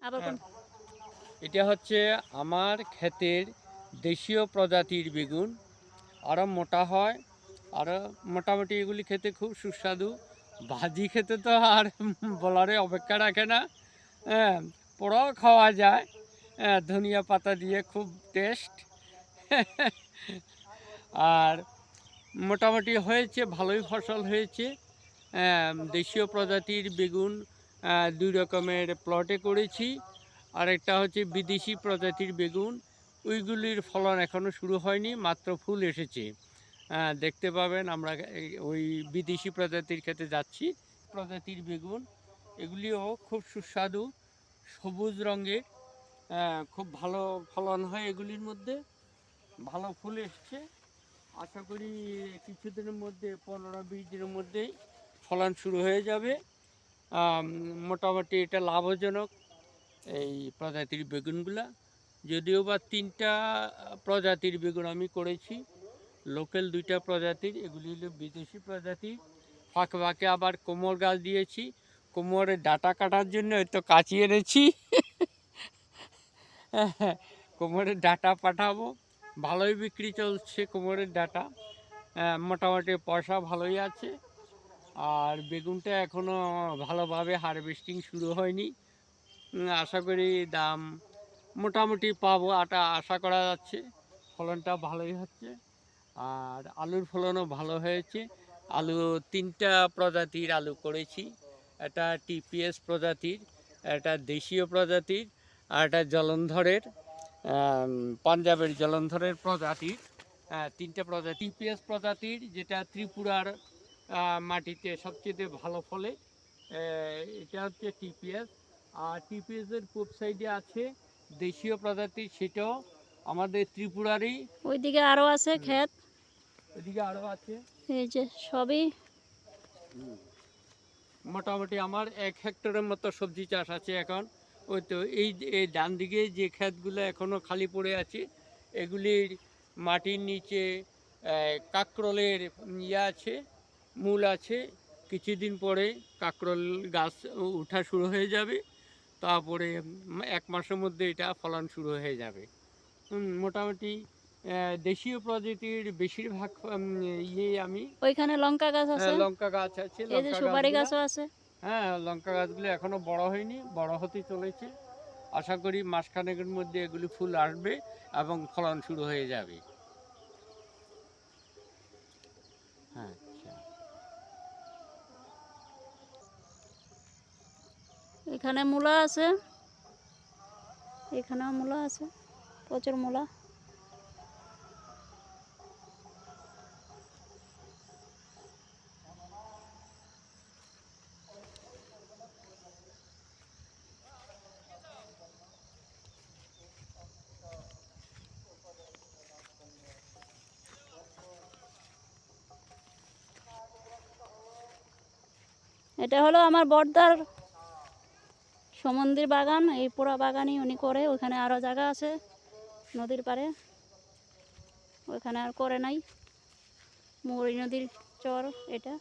আবার কোন? এটা হচ্ছে আমার ক্ষেতের দেশীয় প্রজাতির বেগুন। আরও মোটা হয়, আরও মোটামুটি এগুলি খেতে খুব সুস্বাদু। ভাজি খেতে তো আর বলারে অপেক্ষা রাখে না। হ্যাঁ, পোড়াও খাওয়া যায়। হ্যাঁ, ধনিয়া পাতা দিয়ে খুব টেস্ট। আর মোটামুটি হয়েছে, ভালোই ফসল হয়েছে। দেশীয় প্রজাতির বেগুন দুই রকমের প্লটে করেছি। আর একটা হচ্ছে বিদেশি প্রজাতির বেগুন, ওইগুলির ফলন এখনও শুরু হয়নি, মাত্র ফুল এসেছে। দেখতে পাবেন, আমরা ওই বিদেশি প্রজাতির খেতে যাচ্ছি। প্রজাতির বেগুন এগুলিও খুব সুস্বাদু, সবুজ রঙের, খুব ভালো ফলন হয় এগুলির মধ্যে, ভালো ফুল এসছে। আশা করি কিছুদিনের মধ্যে 15-20 দিনের মধ্যেই ফলন শুরু হয়ে যাবে। মোটামুটি এটা লাভজনক এই প্রজাতির বেগুনগুলা। যদিও বা 3টা প্রজাতির বেগুন আমি করেছি, লোকাল 2টা প্রজাতির, এগুলি হলো বিদেশি প্রজাতির। ফাঁকে ফাঁকে আবার কোমর গাছ দিয়েছি, কোমরের ডাটা কাটার জন্য তো কাঁচি এনেছি। কোমরের ডাটা পাঠাবো, ভালোই বিক্রি চলছে কোমরের ডাটা। মোটামুটি পয়সা ভালোই আছে। আর বেগুনটা এখনও ভালোভাবে হারভেস্টিং শুরু হয়নি। আশা করি দাম মোটামুটি পাবো, আশা করা যাচ্ছে। ফলনটা ভালোই হচ্ছে, আর আলুর ফলনও ভালো হয়েছে। আলু 3টা প্রজাতির আলু করেছি। একটা টিপিএস প্রজাতির, একটা দেশীয় প্রজাতির, আর একটা জলন্ধরের, পাঞ্জাবের জলন্ধরের প্রজাতির। 3টা প্রজাতি। টিপিএস প্রজাতির যেটা ত্রিপুরার মাটিতে সবচেয়ে ভালো ফলে, এটা হচ্ছে টিপিএস। আর টিপিএসের পূব সাইডে আছে দেশীয় প্রজাতির, সেটাও আমাদের ত্রিপুরারই। ওইদিকে আরো আছে ক্ষেত, ওইদিকে আরও আছে। এই যে সবই। মোটামুটি আমার 1 হেক্টরের মতো সবজি চাষ আছে এখন। ওই তো এই ডান দিকে যে ক্ষেতগুলো এখনও খালি পড়ে আছে, এগুলির মাটির নিচে কাঁকরোলের আছে, মূল আছে। কিছুদিন পরে কাঁকরোল গাছ ওঠা শুরু হয়ে যাবে, তারপরে 1 মাসের মধ্যে এটা ফলন শুরু হয়ে যাবে। মোটামুটি দেশীয় প্রজাতির বেশিরভাগ আমি। ওইখানে লঙ্কা গাছ আছে, লঙ্কা গাছ আছে, এই যে লঙ্কা সুপারি গাছগুলা। গাছও আছে। হ্যাঁ, লঙ্কা গাছগুলো এখনো বড় হয়নি, বড় হতে চলেছে। আশা করি মাসখানেকের মধ্যে এগুলি ফুল আসবে এবং ফলন শুরু হয়ে যাবে। হ্যাঁ, আচ্ছা। এখানে মূলা আছে, এখানেও মূলা আছে, প্রচুর মূলা। এটা হলো আমার বড়দার সমন্দির বাগান, এই পুরো বাগানই উনি করে। ওখানে আরও জায়গা আছে নদীর পাড়ে, ওইখানে আর করে নাই। মুহুরী নদীর চর এটা।